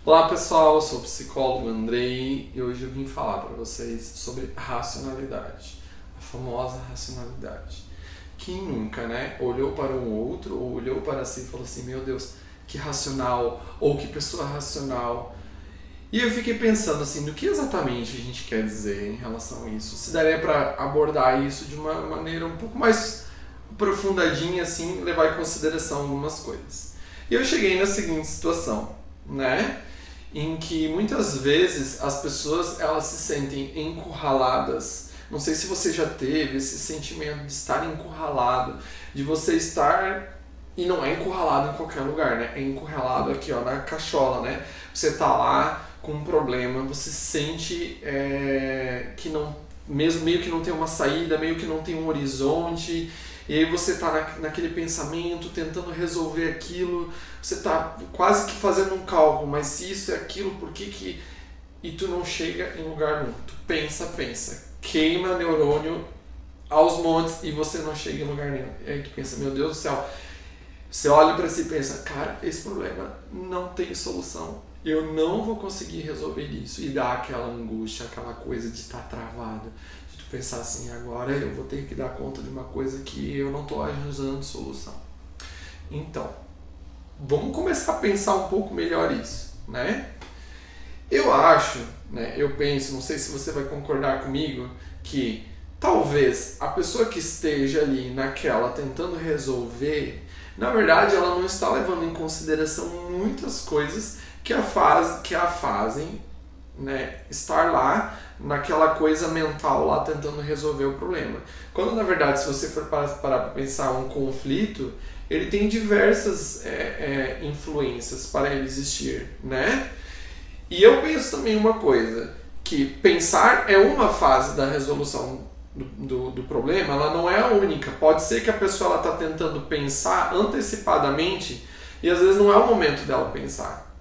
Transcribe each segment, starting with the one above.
Olá pessoal, eu sou o psicólogo Andrei e hoje eu vim falar para vocês sobre racionalidade, a famosa racionalidade. Quem nunca, né, olhou para um outro ou olhou para si e falou assim, meu Deus, que racional ou que pessoa racional. E eu fiquei pensando assim, do que exatamente a gente quer dizer em relação a isso? Se daria para abordar isso de uma maneira um pouco mais aprofundadinha, assim, levar em consideração algumas coisas. E eu cheguei na seguinte situação, né? Em que muitas vezes as pessoas elas se sentem encurraladas. Não sei se você já teve esse sentimento de estar encurralado, de você estar e não é encurralado em qualquer lugar, né? É encurralado aqui, ó, na cachola, né? Você tá lá com um problema, você sente que não, mesmo meio que não tem uma saída, meio que não tem um horizonte. E aí você está naquele pensamento, tentando resolver aquilo, você está quase que fazendo um cálculo, mas se isso é aquilo, por que que... E tu não chega em lugar nenhum. Tu pensa, queima neurônio aos montes e você não chega em lugar nenhum. E aí tu pensa, meu Deus do céu, você olha para si e pensa, cara, esse problema não tem solução. Eu não vou conseguir resolver isso. E dá aquela angústia, aquela coisa de estar travado. De tu pensar assim, agora eu vou ter que dar conta de uma coisa que eu não estou arranjando solução. Então, vamos começar a pensar um pouco melhor isso, né? Eu acho, né, eu penso, não sei se você vai concordar comigo, que talvez a pessoa que esteja ali naquela tentando resolver, na verdade ela não está levando em consideração muitas coisas que a fazem, né, estar lá naquela coisa mental lá tentando resolver o problema. Quando na verdade, se você for parar para pensar um conflito, ele tem diversas influências para ele existir, né? E eu penso também uma coisa, que pensar é uma fase da resolução do problema, ela não é a única. Pode ser que a pessoa está tentando pensar antecipadamente e às vezes não é o momento dela pensar.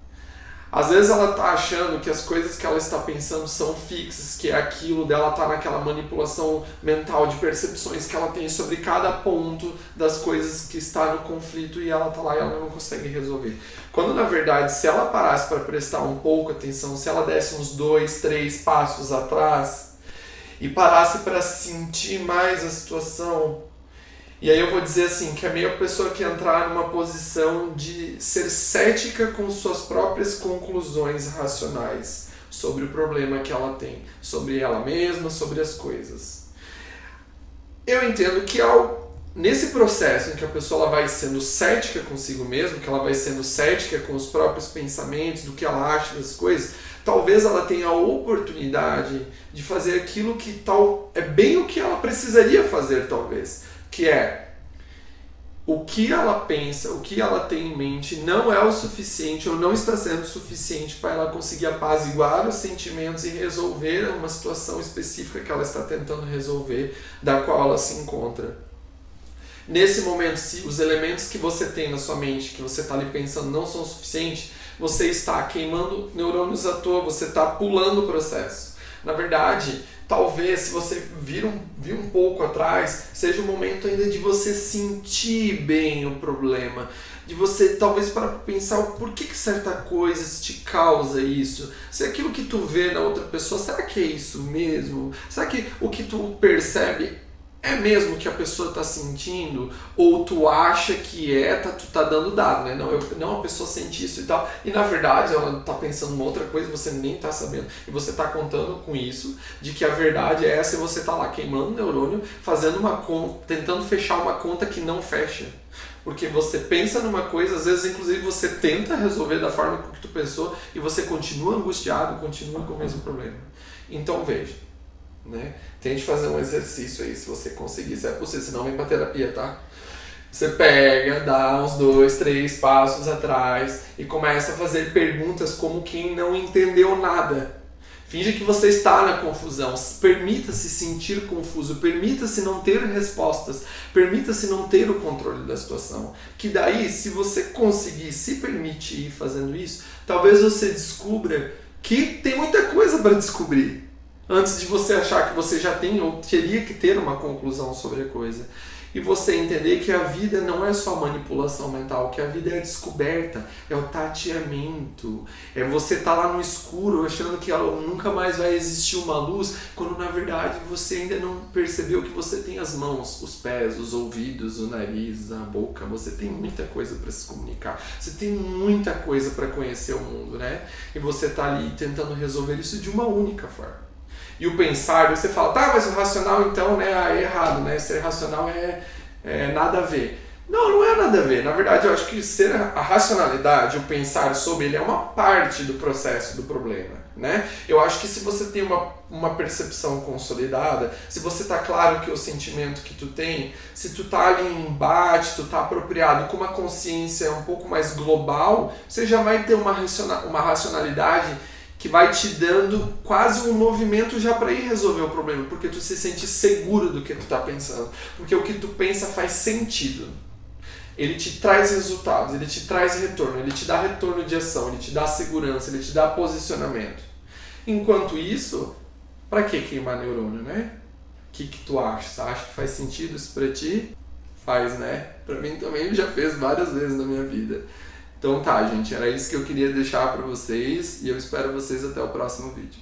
Às vezes ela está achando que as coisas que ela está pensando são fixas, que é aquilo dela está naquela manipulação mental de percepções que ela tem sobre cada ponto das coisas que está no conflito e ela está lá e ela não consegue resolver. Quando na verdade, se ela parasse para prestar um pouco atenção, se ela desse uns 2, 3 passos atrás e parasse para sentir mais a situação. E aí eu vou dizer assim, que é meio a pessoa que entrar numa posição de ser cética com suas próprias conclusões racionais sobre o problema que ela tem, sobre ela mesma, sobre as coisas. Eu entendo que nesse processo em que a pessoa ela vai sendo cética consigo mesma, que ela vai sendo cética com os próprios pensamentos, do que ela acha das coisas, talvez ela tenha a oportunidade de fazer aquilo que é bem o que ela precisaria fazer, talvez. Que é o que ela pensa, o que ela tem em mente não é o suficiente ou não está sendo suficiente para ela conseguir apaziguar os sentimentos e resolver uma situação específica que ela está tentando resolver, da qual ela se encontra. Nesse momento, se os elementos que você tem na sua mente, que você está ali pensando, não são suficientes, você está queimando neurônios à toa, você está pulando o processo. Na verdade, talvez, se você vir um pouco atrás, seja o momento ainda de você sentir bem o problema, de você talvez para pensar o porquê que certa coisa te causa isso, se aquilo que tu vê na outra pessoa, será que é isso mesmo? Será que o que tu percebe é mesmo que a pessoa está sentindo? Ou tu acha que tu tá dando dado, né? Não, a pessoa sente isso e tal. E na verdade ela está pensando uma outra coisa e você nem está sabendo. E você está contando com isso, de que a verdade é essa e você está lá queimando o neurônio, fazendo uma conta, tentando fechar uma conta que não fecha. Porque você pensa numa coisa, às vezes inclusive você tenta resolver da forma que tu pensou e você continua angustiado, continua com o mesmo problema. Então veja, né? Tente fazer um exercício aí, se você conseguir, se é possível, senão vem pra terapia, tá? Você pega, dá uns 2, 3 passos atrás e começa a fazer perguntas como quem não entendeu nada. Finge que você está na confusão, permita-se sentir confuso, permita-se não ter respostas, permita-se não ter o controle da situação. Que daí, se você conseguir se permitir fazendo isso, talvez você descubra que tem muita coisa para descobrir, antes de você achar que você já tem ou teria que ter uma conclusão sobre a coisa. E você entender que a vida não é só manipulação mental, que a vida é a descoberta, é o tateamento, é você estar lá no escuro achando que nunca mais vai existir uma luz, quando na verdade você ainda não percebeu que você tem as mãos, os pés, os ouvidos, o nariz, a boca, você tem muita coisa para se comunicar, você tem muita coisa para conhecer o mundo, né? E você está ali tentando resolver isso de uma única forma. E o pensar, você fala, tá, mas o racional então, né, é errado, né? Ser racional é nada a ver. Não é nada a ver. Na verdade, eu acho que ser a racionalidade, o pensar sobre ele é uma parte do processo do problema, né? Eu acho que se você tem uma percepção consolidada, se você tá claro que o sentimento que tu tem, se tu tá ali em embate, tu tá apropriado com uma consciência um pouco mais global, você já vai ter uma racionalidade que vai te dando quase um movimento já para ir resolver o problema, porque tu se sente seguro do que tu tá pensando, porque o que tu pensa faz sentido. Ele te traz resultados, ele te traz retorno, ele te dá retorno de ação, ele te dá segurança, ele te dá posicionamento. Enquanto isso, para que queimar neurônio, né? O que tu acha? Você acha que faz sentido isso para ti? Faz, né? Para mim também já fez várias vezes na minha vida. Então tá, gente, era isso que eu queria deixar para vocês e eu espero vocês até o próximo vídeo.